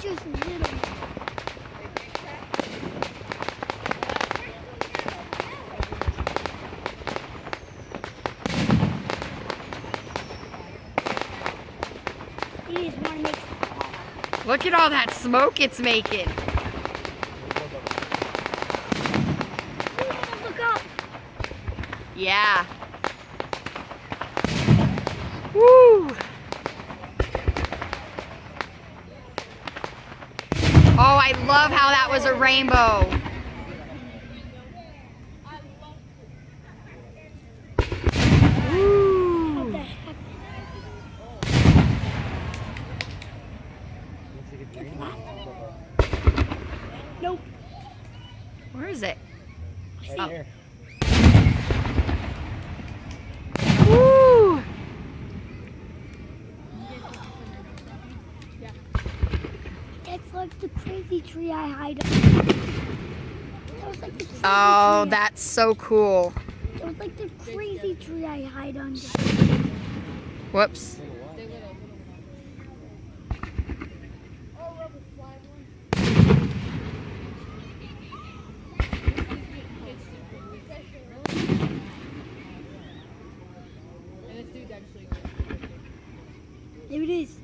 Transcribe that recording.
just little. You just want to make some. Look at all that smoke it's making. Look up. Yeah. Woo! Oh, I love how that was a rainbow. Woo! What the heck? Nope. Where is it? Right here. Woo! That's like the crazy tree I hide under. That was like the crazy Oh, tree. that's so cool. That was like the crazy tree I hide under. Whoops. There it is.